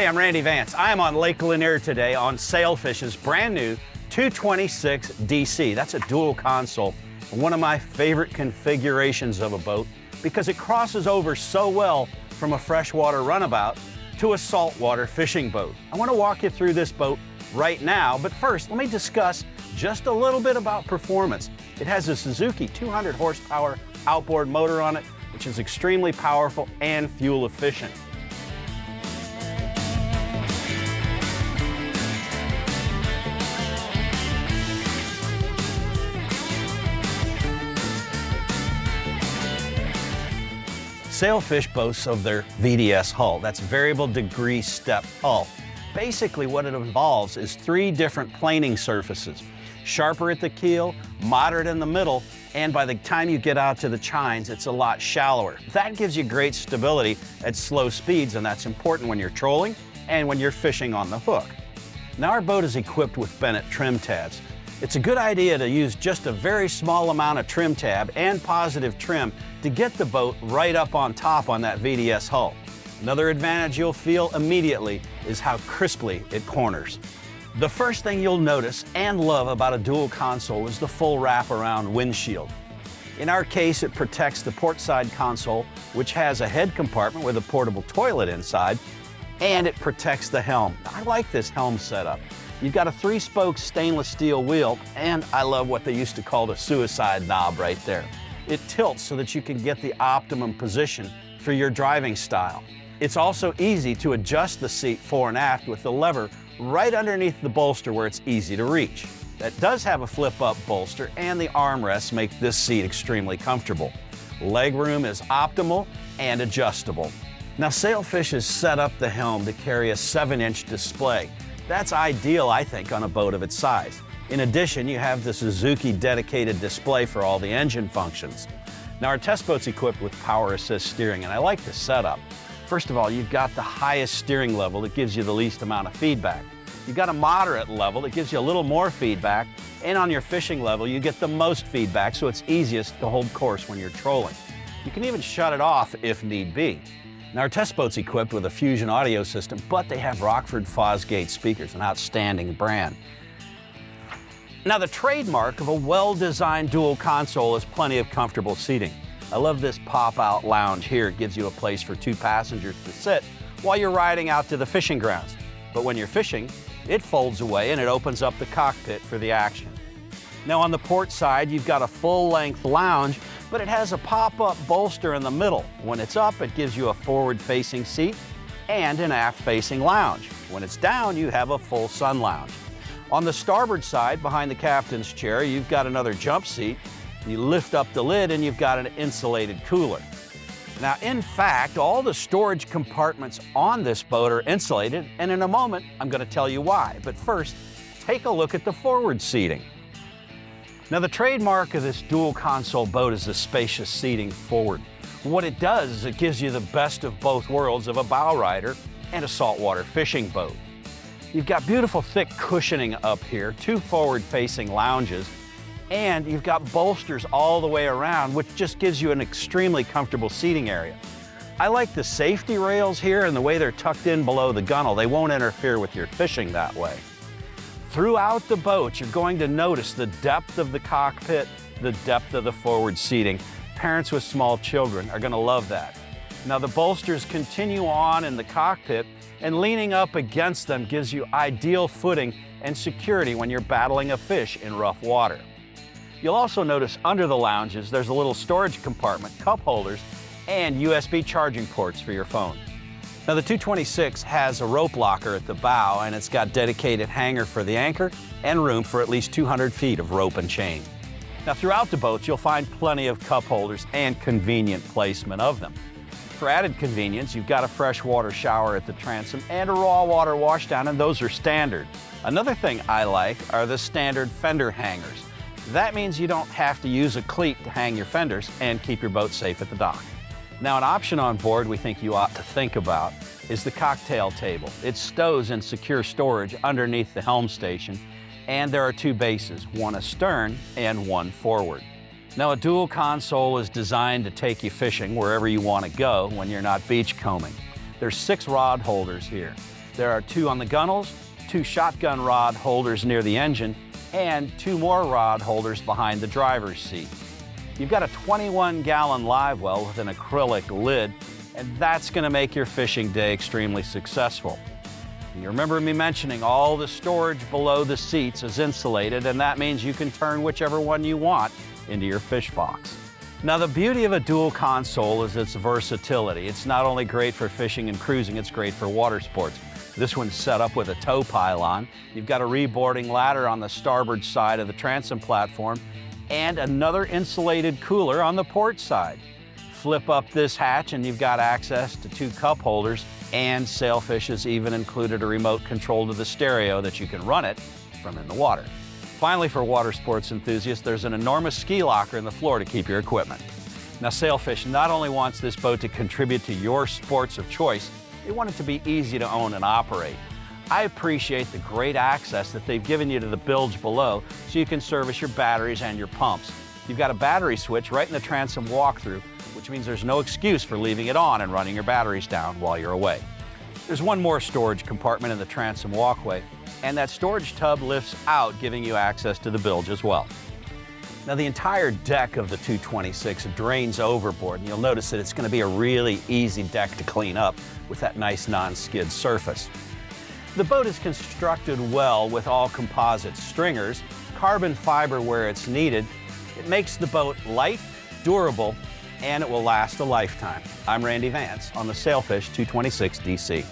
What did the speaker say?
Hey, I'm Randy Vance. I'm on Lake Lanier today on Sailfish's brand new 226 DC. That's a dual console, one of my favorite configurations of a boat because it crosses over so well from a freshwater runabout to a saltwater fishing boat. I want to walk you through this boat right now, but first let me discuss just a little bit about performance. It has a Suzuki 200 horsepower outboard motor on it, which is extremely powerful and fuel efficient. Sailfish boasts of their VDS hull. That's variable degree step hull. Basically what it involves is 3 different planing surfaces. Sharper at the keel, moderate in the middle, and by the time you get out to the chines, it's a lot shallower. That gives you great stability at slow speeds, and that's important when you're trolling and when you're fishing on the hook. Now our boat is equipped with Bennett trim tabs. It's a good idea to use just a very small amount of trim tab and positive trim to get the boat right up on top on that VDS hull. Another advantage you'll feel immediately is how crisply it corners. The first thing you'll notice and love about a dual console is the full wraparound windshield. In our case, it protects the port side console, which has a head compartment with a portable toilet inside, and it protects the helm. I like this helm setup. You've got a 3-spoke stainless steel wheel, and I love what they used to call the suicide knob right there. It tilts so that you can get the optimum position for your driving style. It's also easy to adjust the seat fore and aft with the lever right underneath the bolster where it's easy to reach. That does have a flip-up bolster, and the armrests make this seat extremely comfortable. Leg room is optimal and adjustable. Now Sailfish has set up the helm to carry a 7-inch display. That's ideal, I think, on a boat of its size. In addition, you have the Suzuki dedicated display for all the engine functions. Now our test boat's equipped with power assist steering, and I like the setup. First of all, you've got the highest steering level that gives you the least amount of feedback. You've got a moderate level that gives you a little more feedback, and on your fishing level, you get the most feedback, so it's easiest to hold course when you're trolling. You can even shut it off if need be. Now our test boat's equipped with a Fusion audio system, but they have Rockford Fosgate speakers, an outstanding brand. Now the trademark of a well-designed dual console is plenty of comfortable seating. I love this pop-out lounge here. It gives you a place for 2 passengers to sit while you're riding out to the fishing grounds. But when you're fishing, it folds away and it opens up the cockpit for the action. Now on the port side, you've got a full-length lounge, but it has a pop-up bolster in the middle. When it's up, it gives you a forward-facing seat and an aft-facing lounge. When it's down, you have a full sun lounge. On the starboard side, behind the captain's chair, you've got another jump seat. You lift up the lid and you've got an insulated cooler. Now, in fact, all the storage compartments on this boat are insulated, and in a moment, I'm going to tell you why. But first, take a look at the forward seating. Now, the trademark of this dual console boat is the spacious seating forward. What it does is it gives you the best of both worlds of a bow rider and a saltwater fishing boat. You've got beautiful thick cushioning up here, 2 forward-facing lounges, and you've got bolsters all the way around, which just gives you an extremely comfortable seating area. I like the safety rails here and the way they're tucked in below the gunnel. They won't interfere with your fishing that way. Throughout the boat, you're going to notice the depth of the cockpit, the depth of the forward seating. Parents with small children are going to love that. Now the bolsters continue on in the cockpit, and leaning up against them gives you ideal footing and security when you're battling a fish in rough water. You'll also notice under the lounges there's a little storage compartment, cup holders, and USB charging ports for your phone. Now the 226 has a rope locker at the bow, and it's got dedicated hanger for the anchor and room for at least 200 feet of rope and chain. Now throughout the boat you'll find plenty of cup holders and convenient placement of them. For added convenience, you've got a freshwater shower at the transom and a raw water washdown, and those are standard. Another thing I like are the standard fender hangers. That means you don't have to use a cleat to hang your fenders and keep your boat safe at the dock. Now an option on board we think you ought to think about is the cocktail table. It stows in secure storage underneath the helm station, and there are 2 bases, one astern and one forward. Now a dual console is designed to take you fishing wherever you want to go when you're not beachcombing. There's 6 rod holders here. There are 2 on the gunnels, 2 shotgun rod holders near the engine, and 2 more rod holders behind the driver's seat. You've got a 21-gallon live well with an acrylic lid, and that's going to make your fishing day extremely successful. You remember me mentioning all the storage below the seats is insulated, and that means you can turn whichever one you want into your fish box. Now, the beauty of a dual console is its versatility. It's not only great for fishing and cruising, it's great for water sports. This one's set up with a tow pylon. You've got a reboarding ladder on the starboard side of the transom platform and another insulated cooler on the port side. Flip up this hatch and you've got access to 2 cup holders, and Sailfish has even included a remote control to the stereo that you can run it from in the water. Finally, for water sports enthusiasts, there's an enormous ski locker in the floor to keep your equipment. Now, Sailfish not only wants this boat to contribute to your sports of choice, they want it to be easy to own and operate. I appreciate the great access that they've given you to the bilge below so you can service your batteries and your pumps. You've got a battery switch right in the transom walkthrough, which means there's no excuse for leaving it on and running your batteries down while you're away. There's one more storage compartment in the transom walkway, and that storage tub lifts out, giving you access to the bilge as well. Now, the entire deck of the 226 drains overboard, and you'll notice that it's going to be a really easy deck to clean up with that nice non-skid surface. The boat is constructed well with all composite stringers, carbon fiber where it's needed. It makes the boat light, durable, and it will last a lifetime. I'm Randy Vance on the Sailfish 226 DC.